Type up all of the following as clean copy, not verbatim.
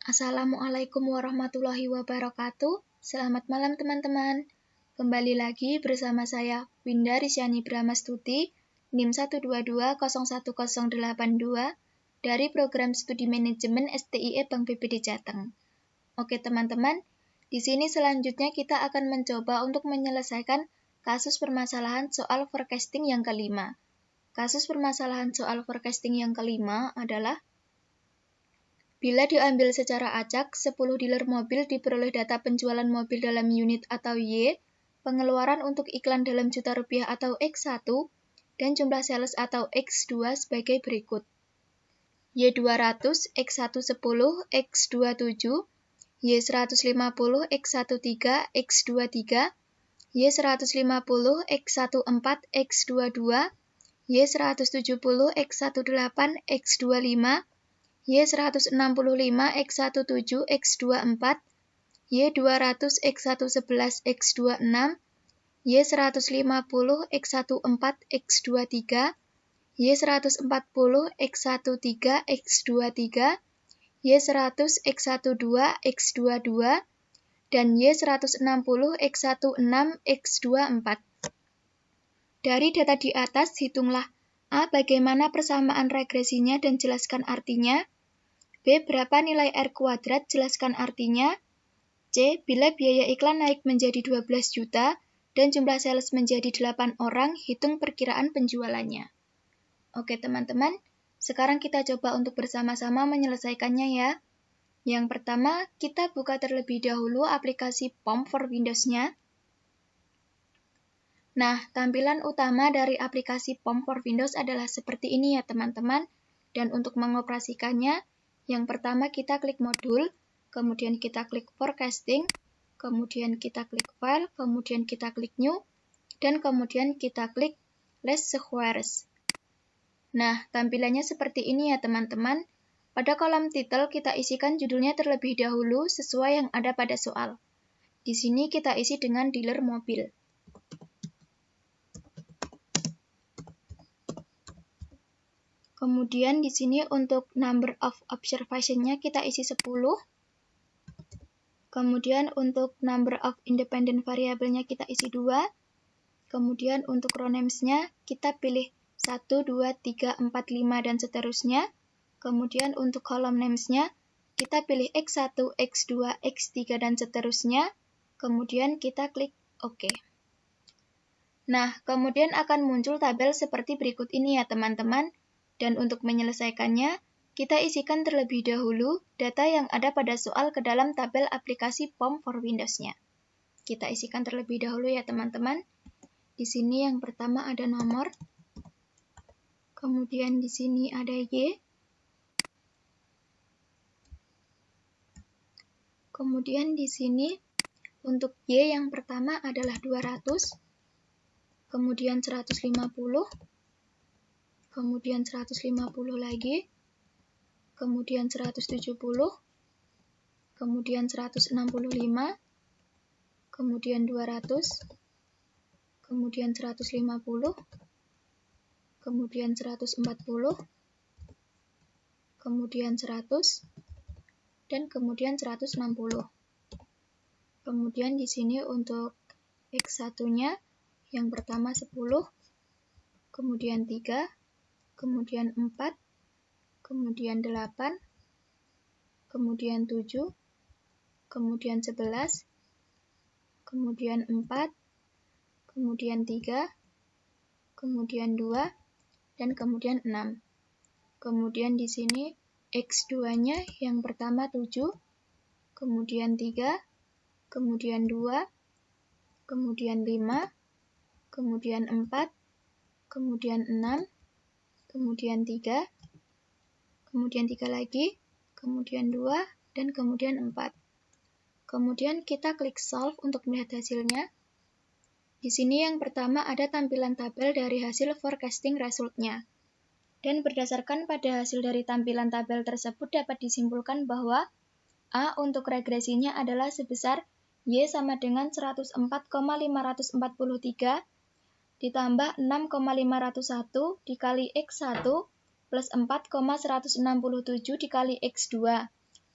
Assalamualaikum warahmatullahi wabarakatuh. Selamat malam teman-teman. Kembali lagi bersama saya Winda Risyani Brahmastuti, NIM 122010082 dari Program Studi Manajemen STIE Bank BPD Jateng. Oke teman-teman, di sini selanjutnya kita akan mencoba untuk menyelesaikan kasus permasalahan soal forecasting yang kelima. Kasus permasalahan soal forecasting yang kelima adalah bila diambil secara acak, 10 dealer mobil diperoleh data penjualan mobil dalam unit atau Y, pengeluaran untuk iklan dalam juta rupiah atau X1, dan jumlah sales atau X2 sebagai berikut. Y200, X1 10, X2 7, Y150, X1 3, X2 3, Y150, X1 4, X2 2, Y170, X1 8, X2 5, Y165, X1 7, X2 4, Y200, X1 11, X2 6, Y150, X1 4, X2 3, Y140, X1 3, X2 3, Y100, X1 2, X2 2, dan Y160, X1 6, X2 4. Dari data di atas, hitunglah A. Bagaimana persamaan regresinya dan jelaskan artinya. B. Berapa nilai R kuadrat? Jelaskan artinya. C. Bila biaya iklan naik menjadi 12 juta dan jumlah sales menjadi 8 orang, hitung perkiraan penjualannya. Oke teman-teman, sekarang kita coba untuk bersama-sama menyelesaikannya ya. Yang pertama, kita buka terlebih dahulu aplikasi POM for Windows-nya. Nah, tampilan utama dari aplikasi POM for Windows adalah seperti ini ya teman-teman. Dan untuk mengoperasikannya, yang pertama kita klik modul, kemudian kita klik forecasting, kemudian kita klik file, kemudian kita klik new, dan kemudian kita klik list squares. Nah, tampilannya seperti ini ya teman-teman. Pada kolom title kita isikan judulnya terlebih dahulu sesuai yang ada pada soal. Di sini kita isi dengan dealer mobil. Kemudian di sini untuk number of observation-nya kita isi 10. Kemudian untuk number of independent variable-nya kita isi 2. Kemudian untuk row names-nya kita pilih 1, 2, 3, 4, 5, dan seterusnya. Kemudian untuk column names-nya kita pilih X1, X2, X3, dan seterusnya. Kemudian kita klik OK. Nah, kemudian akan muncul tabel seperti berikut ini ya teman-teman. Dan untuk menyelesaikannya, kita isikan terlebih dahulu data yang ada pada soal ke dalam tabel aplikasi POM for Windows-nya. Kita isikan terlebih dahulu ya teman-teman. Di sini yang pertama ada nomor, kemudian di sini ada Y, kemudian di sini untuk Y yang pertama adalah 200, kemudian 150, kemudian 150 lagi, kemudian 170, kemudian 165, kemudian 200, kemudian 150, kemudian 140, kemudian 100, dan kemudian 160. Kemudian di sini untuk X1-nya yang pertama 10, kemudian 3, kemudian 4, kemudian 8, kemudian 7, kemudian 11, kemudian 4, kemudian 3, kemudian 2, dan kemudian 6. Kemudian di sini X2-nya yang pertama 7, kemudian 3, kemudian 2, kemudian 5, kemudian 4, kemudian 6, kemudian 3, kemudian 3 lagi, kemudian 2, dan kemudian 4. Kemudian kita klik solve untuk melihat hasilnya. Di sini yang pertama ada tampilan tabel dari hasil forecasting result-nya. Dan berdasarkan pada hasil dari tampilan tabel tersebut dapat disimpulkan bahwa A untuk regresinya adalah sebesar Y sama dengan 104,543 ditambah 6,501 dikali X1 plus 4,167 dikali X2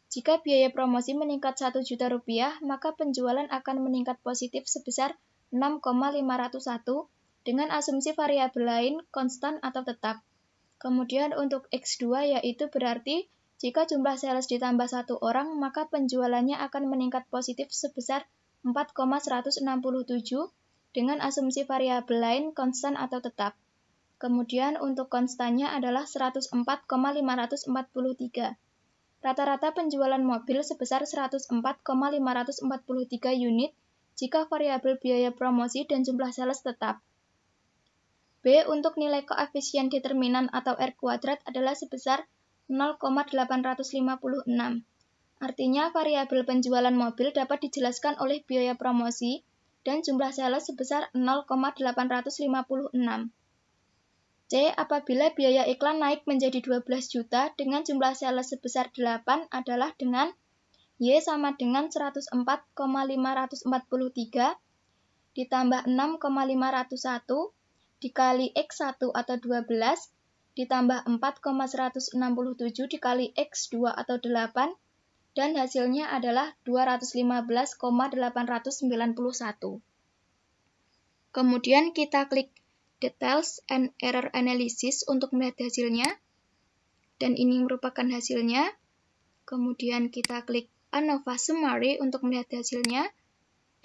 Jika biaya promosi meningkat Rp1.000.000, maka penjualan akan meningkat positif sebesar 6,501 dengan asumsi variabel lain konstan atau tetap. Kemudian untuk X2 yaitu berarti jika jumlah sales ditambah 1 orang, maka penjualannya akan meningkat positif sebesar 4,167 dengan asumsi variabel lain konstan atau tetap. Kemudian untuk konstannya adalah 104,543. Rata-rata penjualan mobil sebesar 104,543 unit jika variabel biaya promosi dan jumlah sales tetap. B untuk nilai koefisien determinan atau R kuadrat adalah sebesar 0,856. Artinya variabel penjualan mobil dapat dijelaskan oleh biaya promosi dan jumlah sales sebesar 0,856. C. Apabila biaya iklan naik menjadi 12 juta dengan jumlah sales sebesar 8 adalah dengan Y sama dengan 104,543 ditambah 6,501 dikali X1 atau 12, ditambah 4,167 dikali X2 atau 8, dan hasilnya adalah 215,891. Kemudian kita klik Details and Error Analysis untuk melihat hasilnya, dan ini merupakan hasilnya. Kemudian kita klik ANOVA Summary untuk melihat hasilnya,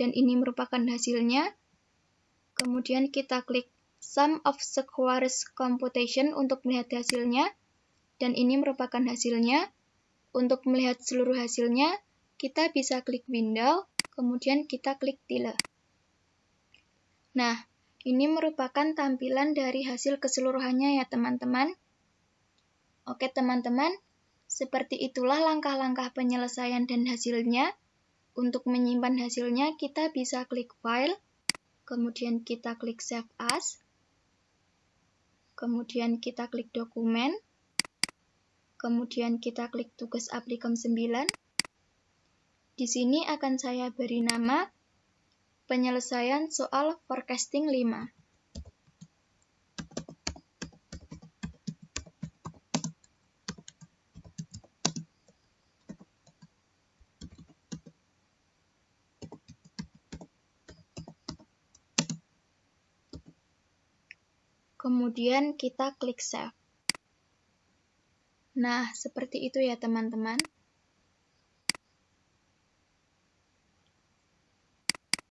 dan ini merupakan hasilnya. Kemudian kita klik Sum of Squares Computation untuk melihat hasilnya, dan ini merupakan hasilnya. Untuk melihat seluruh hasilnya, kita bisa klik Window, kemudian kita klik Tile. Nah, ini merupakan tampilan dari hasil keseluruhannya ya teman-teman. Oke teman-teman, seperti itulah langkah-langkah penyelesaian dan hasilnya. Untuk menyimpan hasilnya, kita bisa klik File, kemudian kita klik Save As, kemudian kita klik Dokumen, kemudian kita klik Tugas Aplikam 9. Di sini akan saya beri nama Penyelesaian Soal Forecasting 5. Kemudian kita klik Save. Nah, seperti itu ya teman-teman.